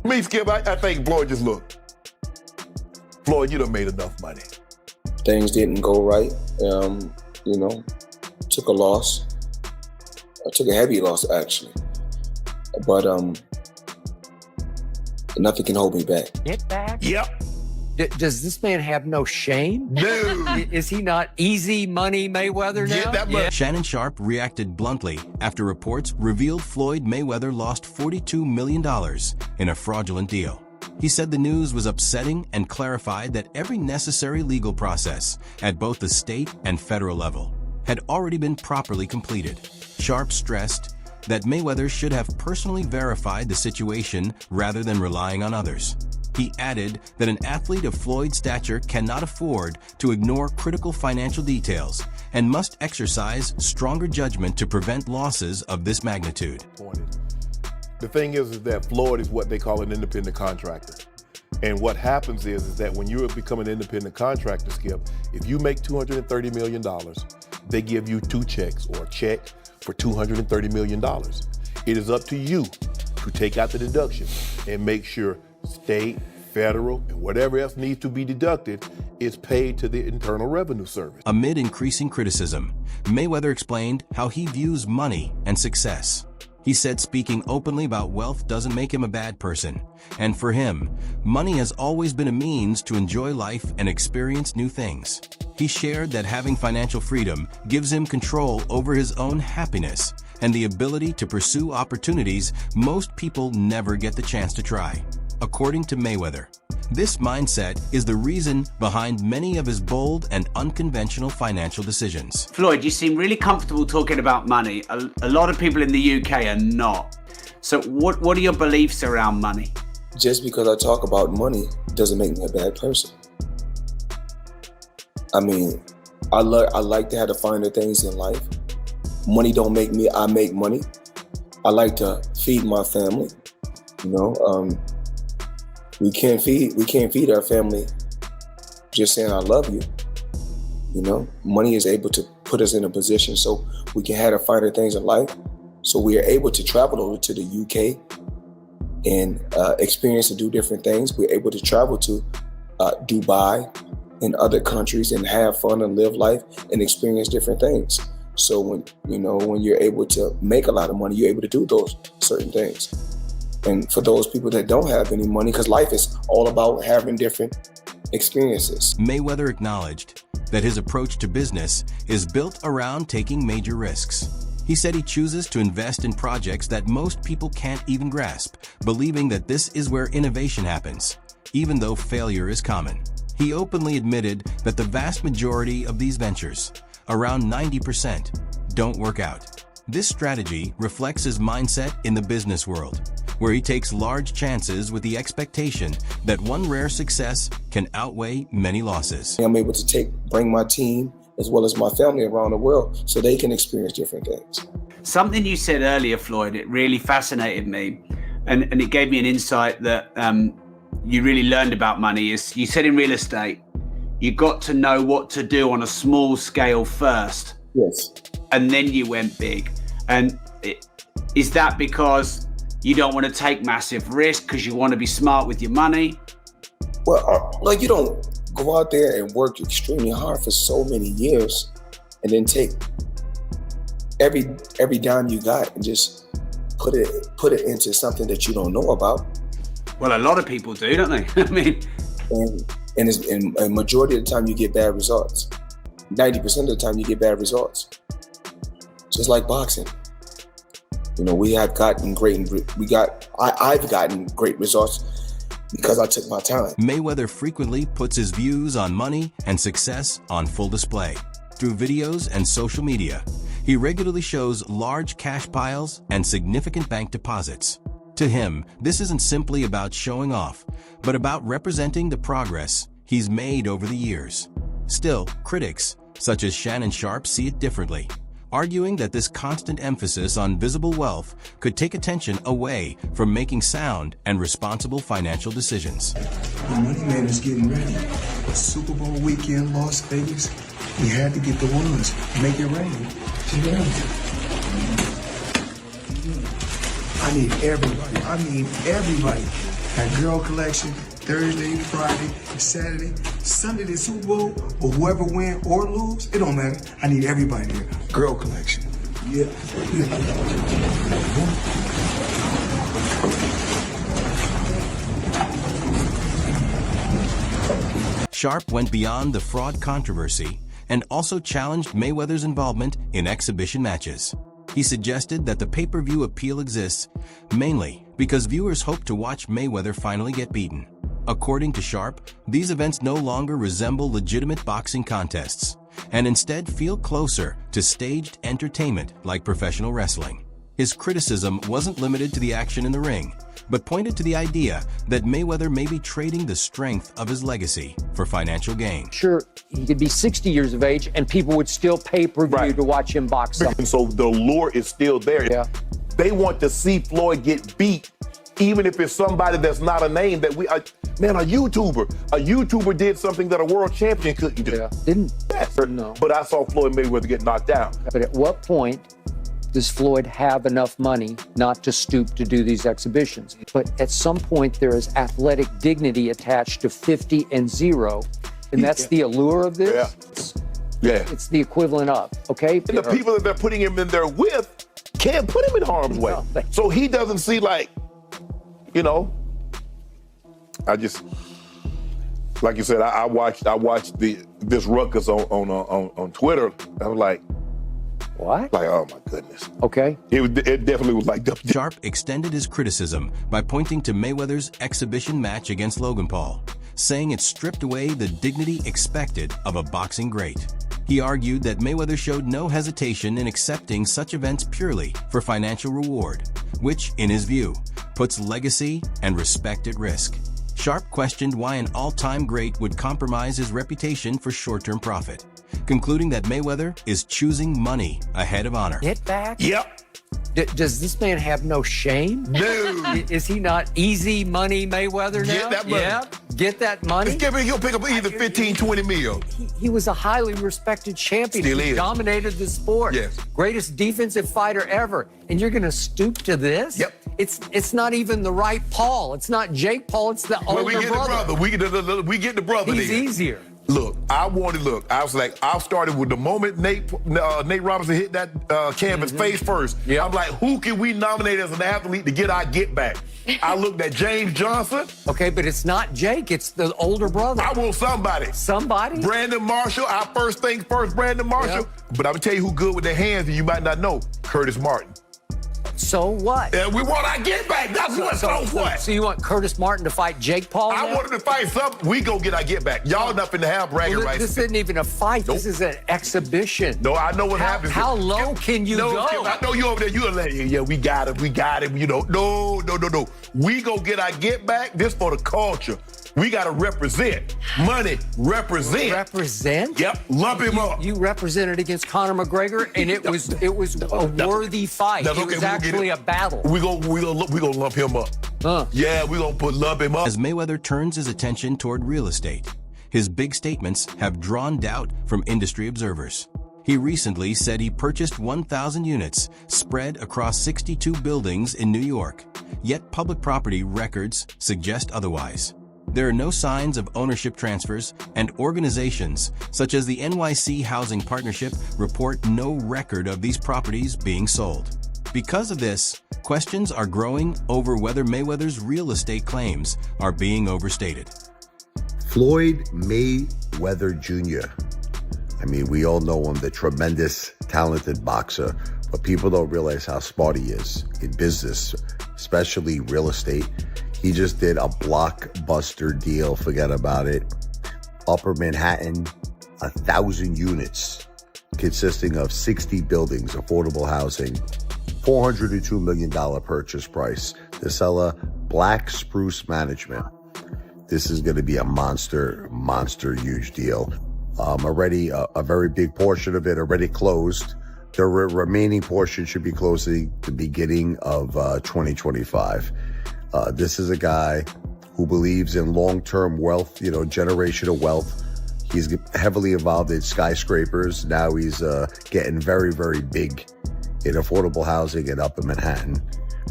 Me, Skip, I think Floyd just looked. Floyd, you done made enough money. Things didn't go right. Took a loss. I took a heavy loss, actually. But nothing can hold me back. Get back? Yep. Does this man have no shame? No. Is he not easy money Mayweather now? Yeah, that much. Shannon Sharpe reacted bluntly after reports revealed Floyd Mayweather lost $42 million in a fraudulent deal. He said the news was upsetting and clarified that every necessary legal process at both the state and federal level had already been properly completed. Sharpe stressed that Mayweather should have personally verified the situation rather than relying on others. He added that an athlete of Floyd's stature cannot afford to ignore critical financial details and must exercise stronger judgment to prevent losses of this magnitude. The thing is that Floyd is what they call an independent contractor. And what happens is that when you become an independent contractor, Skip, if you make $230 million, they give you two checks or a check for $230 million. It is up to you to take out the deduction and make sure state, federal, and whatever else needs to be deducted is paid to the Internal Revenue Service. Amid increasing criticism, Mayweather explained how he views money and success. He said speaking openly about wealth doesn't make him a bad person, and for him, money has always been a means to enjoy life and experience new things. He shared that having financial freedom gives him control over his own happiness and the ability to pursue opportunities most people never get the chance to try. According to Mayweather, this mindset is the reason behind many of his bold and unconventional financial decisions. Floyd, you seem really comfortable talking about money. A lot of people in the UK are not. So what are your beliefs around money? Just because I talk about money doesn't make me a bad person. I mean, I like to have the finer things in life. Money don't make me, I make money. I like to feed my family. We can't feed our family just saying I love you. Money is able to put us in a position so we can have the finer things in life. So we are able to travel over to the UK and experience and do different things. We're able to travel to Dubai and other countries and have fun and live life and experience different things. So when you're able to make a lot of money, you're able to do those certain things. And for those people that don't have any money, because life is all about having different experiences. Mayweather acknowledged that his approach to business is built around taking major risks. He said he chooses to invest in projects that most people can't even grasp, believing that this is where innovation happens, even though failure is common. He openly admitted that the vast majority of these ventures, around 90%, don't work out. This strategy reflects his mindset in the business world, where he takes large chances with the expectation that one rare success can outweigh many losses. I'm able to bring my team as well as my family around the world so they can experience different things. Something you said earlier, Floyd, it really fascinated me, and it gave me an insight that you really learned about money. Is you said in real estate, you got to know what to do on a small scale first. Yes. And then you went big. And is that because you don't want to take massive risk because you want to be smart with your money? Well, you don't go out there and work extremely hard for so many years and then take every dime you got and just put it into something that you don't know about. Well, a lot of people do, don't they? I mean, and a majority of the time you get bad results. 90% of the time you get bad results. Just like boxing. I've gotten great results because I took my time. Mayweather frequently puts his views on money and success on full display. Through videos and social media, he regularly shows large cash piles and significant bank deposits. To him, this isn't simply about showing off, but about representing the progress he's made over the years. Still, critics, such as Shannon Sharpe, see it differently, arguing that this constant emphasis on visible wealth could take attention away from making sound and responsible financial decisions. The Money Man is getting ready. Super Bowl weekend, Las Vegas. We had to get the ones, make it rain. I need everybody. Got girl collection Thursday, Friday, Saturday, Sunday, the Super Bowl, or whoever win or lose, it don't matter. I need everybody there. Girl collection. Yeah. Sharpe went beyond the fraud controversy and also challenged Mayweather's involvement in exhibition matches. He suggested that the pay-per-view appeal exists mainly because viewers hope to watch Mayweather finally get beaten. According to Sharpe, these events no longer resemble legitimate boxing contests and instead feel closer to staged entertainment like professional wrestling. His criticism wasn't limited to the action in the ring, but pointed to the idea that Mayweather may be trading the strength of his legacy for financial gain. Sure, he could be 60 years of age and people would still pay per view to watch him box. And so the allure is still there. Yeah. They want to see Floyd get beat, even if it's somebody that's not a name that man, a YouTuber did something that a world champion couldn't do. Yeah. Didn't? Yes. No. But I saw Floyd Mayweather get knocked down. But at what point does Floyd have enough money not to stoop to do these exhibitions? But at some point, there is athletic dignity attached to 50-0, and that's the allure of this. Yeah. It's the equivalent of, okay? And the people that they're putting him in there with can't put him in harm's way. No. So he doesn't see I just, like you said, I watched this ruckus on Twitter. I was like, what? Like, oh my goodness. Okay. It definitely was like. Sharpe extended his criticism by pointing to Mayweather's exhibition match against Logan Paul, saying it stripped away the dignity expected of a boxing great. He argued that Mayweather showed no hesitation in accepting such events purely for financial reward, which, in his view, puts legacy and respect at risk. Sharpe questioned why an all-time great would compromise his reputation for short-term profit, concluding that Mayweather is choosing money ahead of honor. Get back? Yep. Does this man have no shame? No. Is he not easy money Mayweather now? Get that money. Yeah. Get that money? He'll pick up either 15, 20 mil. He was a highly respected champion. Still He is. dominated the sport. Yes. Greatest defensive fighter ever. And you're going to stoop to this? Yep. It's not even the right Paul. It's not Jake Paul. It's the older we get brother. the brother. We get the brother. He's then. easier. Look, I was like, I started with the moment Nate Robinson hit that canvas face first. Yep. I'm like, who can we nominate as an athlete to get our get back? I looked at James Johnson. Okay, but it's not Jake. It's the older brother. I want somebody. Somebody? Brandon Marshall. Our first things first, Brandon Marshall. Yep. But I'm gonna tell you who good with their hands, and you might not know. Curtis Martin. So what? And we want our get back. That's what. So you want Curtis Martin to fight Jake Paul I now? want him to fight something. We go get our get back. Y'all nothing to have bragging Well, rights. this isn't even a fight. Nope. This is an exhibition. No, I know what happens. How low can you go? Skip, I know you over there. You're like, yeah, we got him. No. We go get our get back. This for the culture. We got to represent. Money, represent. Represent? Yep, lump him up. You represented against Conor McGregor, and it was a worthy fight. That's It okay, was we'll actually a battle. We gonna lump him up. Yeah, we gonna lump him up. As Mayweather turns his attention toward real estate, his big statements have drawn doubt from industry observers. He recently said he purchased 1,000 units spread across 62 buildings in New York, yet public property records suggest otherwise. There are no signs of ownership transfers, and organizations such as the NYC Housing Partnership report no record of these properties being sold. Because of this, questions are growing over whether Mayweather's real estate claims are being overstated. Floyd Mayweather Jr. I mean, we all know him, the tremendous, talented boxer, but people don't realize how smart he is in business, especially real estate. He just did a blockbuster deal, forget about it. Upper Manhattan, 1,000 units, consisting of 60 buildings, affordable housing, $402 million purchase price. The seller, Black Spruce Management. This is gonna be a monster, huge deal. Already a very big portion of it already closed. The remaining portion should be closing the beginning of 2025. This is a guy who believes in long-term wealth, generational wealth. He's heavily involved in skyscrapers. Now he's getting very, very big in affordable housing in Upper Manhattan.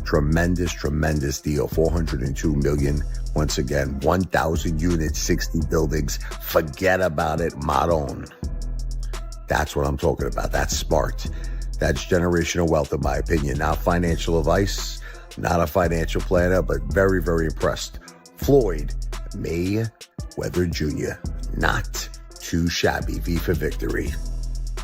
Tremendous, tremendous deal. 402 million. Once again, 1,000 units, 60 buildings. Forget about it, Maron. That's what I'm talking about. That's smart. That's generational wealth, in my opinion. Not financial advice, not a financial planner, but very, very impressed. Floyd Mayweather Jr., not too shabby. V for victory.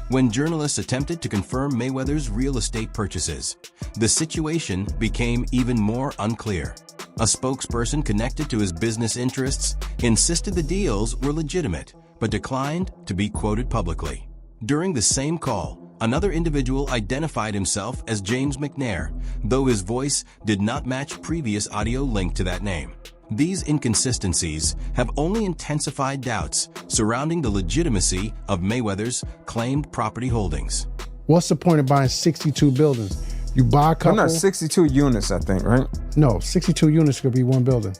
When journalists attempted to confirm Mayweather's real estate purchases, the situation became even more unclear. A spokesperson connected to his business interests insisted the deals were legitimate, but declined to be quoted publicly. During the same call, another individual identified himself as James McNair, though his voice did not match previous audio linked to that name. These inconsistencies have only intensified doubts surrounding the legitimacy of Mayweather's claimed property holdings. What's the point of buying 62 buildings? You buy a couple. No, 62 units, I think, right? No, 62 units could be one building.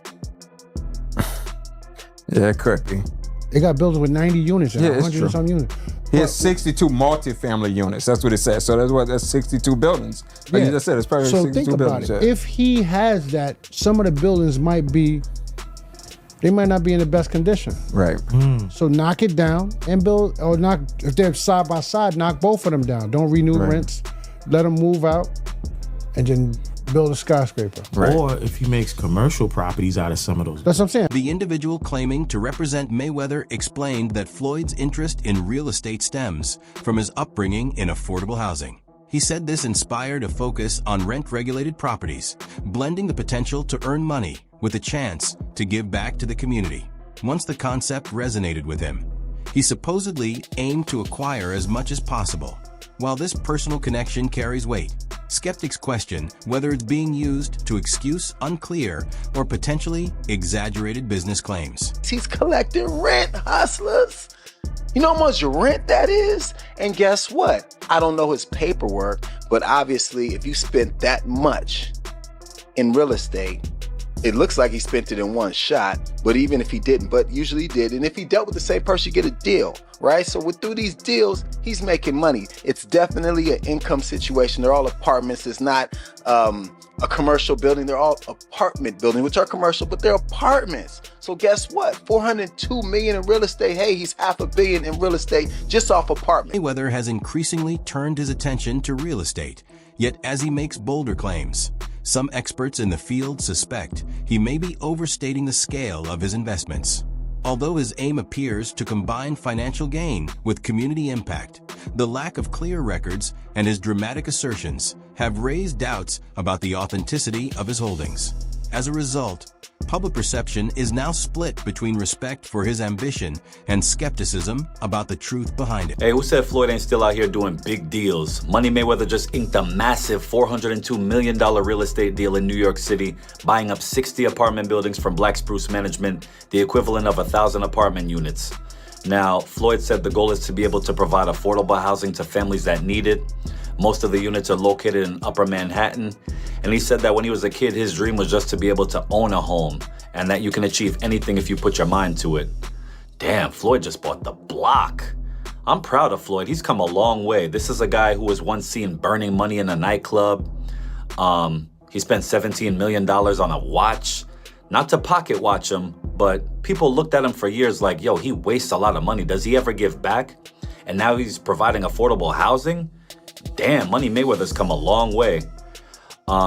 Yeah, it could be. They got buildings with 90 units and Yeah, it's 100 true. and some units. He has 62 multifamily units. That's what it says. So that's 62 buildings. Like you just said, it's probably so 62 think buildings. about it. Yeah. If he has that, some of the buildings might not be in the best condition. Right. So knock it down and build, or knock, if they're side by side, knock both of them down. Don't renew rents, let them move out, and then build a skyscraper. Right. Or if he makes commercial properties out of some of those. That's what I'm saying. The individual claiming to represent Mayweather explained that Floyd's interest in real estate stems from his upbringing in affordable housing. He said this inspired a focus on rent-regulated properties, blending the potential to earn money with a chance to give back to the community. Once the concept resonated with him, he supposedly aimed to acquire as much as possible. While this personal connection carries weight, skeptics question whether it's being used to excuse unclear or potentially exaggerated business claims. He's collecting rent, hustlers. You know how much rent that is? And guess what? I don't know his paperwork, but obviously if you spent that much in real estate, it looks like he spent it in one shot, but even if he didn't, but usually he did. And if he dealt with the same person, you get a deal, right? So through these deals, he's making money. It's definitely an income situation. They're all apartments. It's not a commercial building. They're all apartment buildings, which are commercial, but they're apartments. So guess what? $402 million in real estate. Hey, he's $500 million in real estate just off apartment. Mayweather has increasingly turned his attention to real estate, yet as he makes bolder claims, some experts in the field suspect he may be overstating the scale of his investments. Although his aim appears to combine financial gain with community impact, the lack of clear records and his dramatic assertions have raised doubts about the authenticity of his holdings. As a result, public perception is now split between respect for his ambition and skepticism about the truth behind it. Hey, who said Floyd ain't still out here doing big deals? Money Mayweather just inked a massive $402 million real estate deal in New York City, buying up 60 apartment buildings from Black Spruce Management, the equivalent of 1,000 apartment units. Now, Floyd said the goal is to be able to provide affordable housing to families that need it. Most of the units are located in Upper Manhattan. And he said that when he was a kid, his dream was just to be able to own a home and that you can achieve anything if you put your mind to it. Damn, Floyd just bought the block. I'm proud of Floyd. He's come a long way. This is a guy who was once seen burning money in a nightclub. He spent $17 million on a watch. Not to pocket watch him, but people looked at him for years like, yo, he wastes a lot of money. Does he ever give back? And now he's providing affordable housing? Damn, Money Mayweather's come a long way.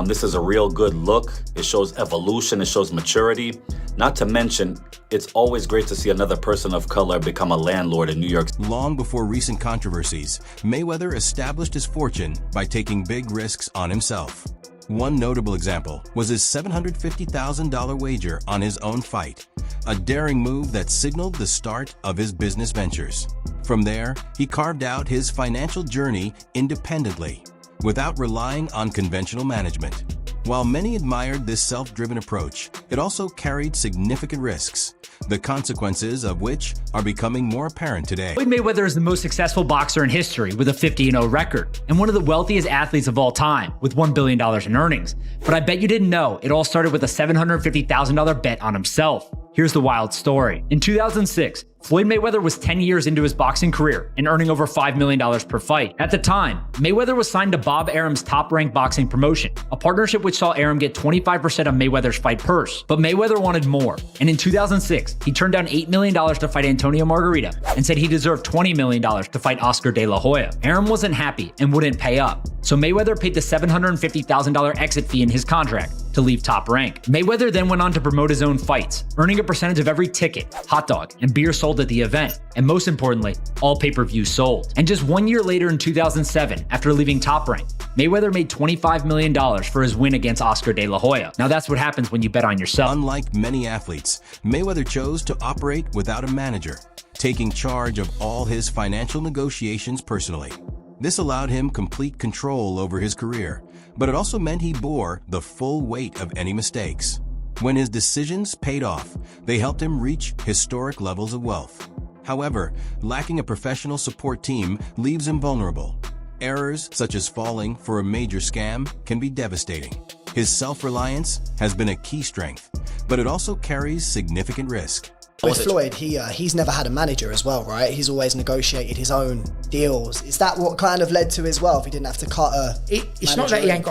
This is a real good look. It shows evolution. It shows maturity. Not to mention, it's always great to see another person of color become a landlord in New York. Long before recent controversies, Mayweather established his fortune by taking big risks on himself. One notable example was his $750,000 wager on his own fight, a daring move that signaled the start of his business ventures. From there, he carved out his financial journey independently, without relying on conventional management. While many admired this self-driven approach, it also carried significant risks, the consequences of which are becoming more apparent today. Floyd Mayweather is the most successful boxer in history with a 50-0 record, and one of the wealthiest athletes of all time with $1 billion in earnings. But I bet you didn't know, it all started with a $750,000 bet on himself. Here's the wild story. In 2006, Floyd Mayweather was 10 years into his boxing career and earning over $5 million per fight. At the time, Mayweather was signed to Bob Arum's Top-Rank Boxing promotion, a partnership which saw Arum get 25% of Mayweather's fight purse. But Mayweather wanted more, and in 2006, he turned down $8 million to fight Antonio Margarita and said he deserved $20 million to fight Oscar De La Hoya. Arum wasn't happy and wouldn't pay up, so Mayweather paid the $750,000 exit fee in his contract to leave Top Rank. Mayweather then went on to promote his own fights, earning a percentage of every ticket, hot dog, and beer sold at the event, and most importantly, all pay-per-views sold. And just 1 year later in 2007, after leaving Top Rank, Mayweather made $25 million for his win against Oscar De La Hoya. Now that's what happens when you bet on yourself. Unlike many athletes, Mayweather chose to operate without a manager, taking charge of all his financial negotiations personally. This allowed him complete control over his career, but it also meant he bore the full weight of any mistakes. When his decisions paid off, they helped him reach historic levels of wealth. However, lacking a professional support team leaves him vulnerable. Errors such as falling for a major scam can be devastating. His self-reliance has been a key strength, but it also carries significant risk. With Floyd, he's never had a manager as well, right? He's always negotiated his own deals. Is that what kind of led to his wealth? He didn't have to cut a It's not that he ain't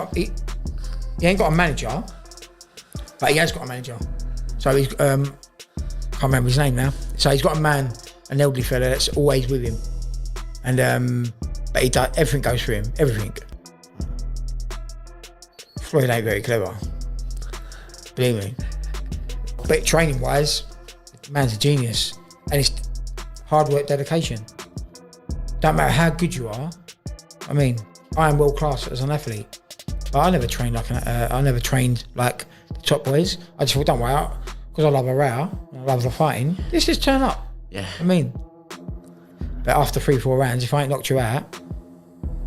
got a manager, but he has got a manager. So he's can't remember his name now. So he's got a man, an elderly fella that's always with him, and but he does everything goes through him, everything. Floyd ain't very clever, believe me. But training wise, the man's a genius, and it's hard work, dedication. Don't matter how good you are. I mean, I am world class as an athlete, but I never trained like the top boys. I just thought, don't worry out, because I love a row, I love the fighting. Let's just turn up. Yeah. I mean, but after 3-4 rounds, if I ain't knocked you out,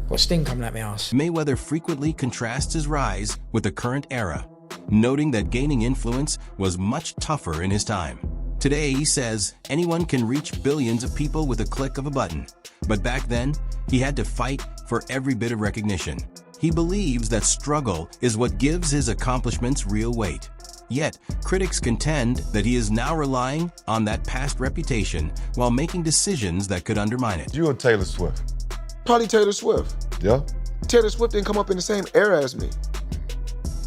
got sting coming at my ass. Mayweather frequently contrasts his rise with the current era, noting that gaining influence was much tougher in his time. Today, he says anyone can reach billions of people with a click of a button. But back then, he had to fight for every bit of recognition. He believes that struggle is what gives his accomplishments real weight. Yet, critics contend that he is now relying on that past reputation while making decisions that could undermine it. You and Taylor Swift? Probably Taylor Swift. Yeah? Taylor Swift didn't come up in the same era as me.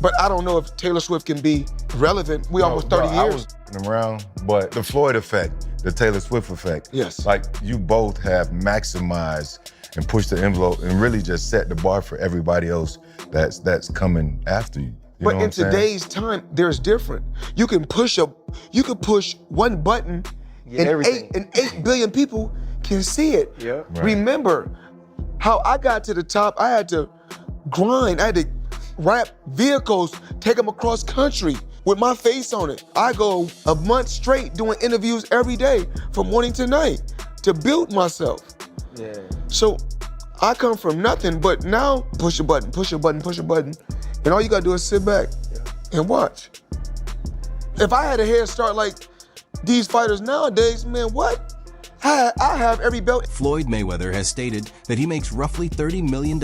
But I don't know if Taylor Swift can be relevant. Almost 30 years. I was around, but the Floyd effect, the Taylor Swift effect. Yes. Like, you both have maximized and pushed the envelope and really just set the bar for everybody else that's coming after you. But in today's time, there's different. You can push one button and 8 billion people can see it. Yeah. Right. Remember how I got to the top, I had to grind, I had to wrap vehicles, take them across country with my face on it. I go a month straight doing interviews every day from morning to night to build myself. Yeah. So I come from nothing, but now push a button, and all you gotta do is sit back and watch. If I had a head start like these fighters nowadays, man, what? I have every belt. Floyd Mayweather has stated that he makes roughly $30 million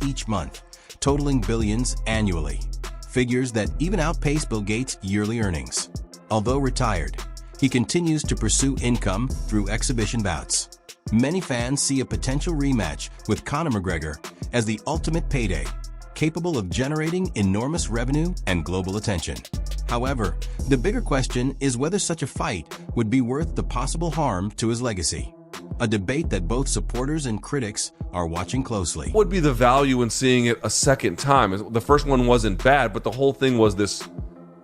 each month, totaling billions annually, figures that even outpace Bill Gates' yearly earnings. Although retired, he continues to pursue income through exhibition bouts. Many fans see a potential rematch with Conor McGregor as the ultimate payday, capable of generating enormous revenue and global attention. However, the bigger question is whether such a fight would be worth the possible harm to his legacy. A debate that both supporters and critics are watching closely. What would be the value in seeing it a second time? The first one wasn't bad, but the whole thing was this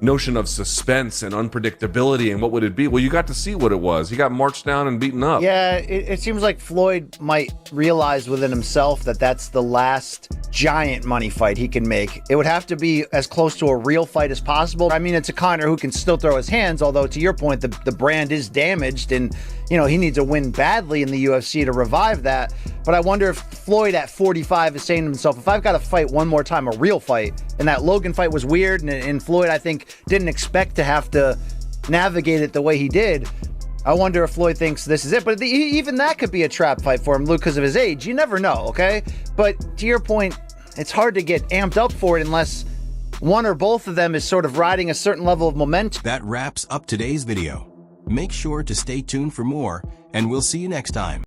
notion of suspense and unpredictability, and what would it be? Well, you got to see what it was. He got marched down and beaten up. Yeah, it seems like Floyd might realize within himself that that's the last giant money fight he can make. It would have to be as close to a real fight as possible. I mean, it's a Conor who can still throw his hands, although to your point, the brand is damaged, and he needs a win badly in the UFC to revive that. But I wonder if Floyd at 45 is saying to himself, if I've got to fight one more time, a real fight, and that Logan fight was weird, and Floyd, I think, didn't expect to have to navigate it the way he did. I wonder if Floyd thinks this is it. But even that could be a trap fight for him, Luke, because of his age. You never know, okay? But to your point, it's hard to get amped up for it unless one or both of them is sort of riding a certain level of momentum. That wraps up today's video. Make sure to stay tuned for more, and we'll see you next time.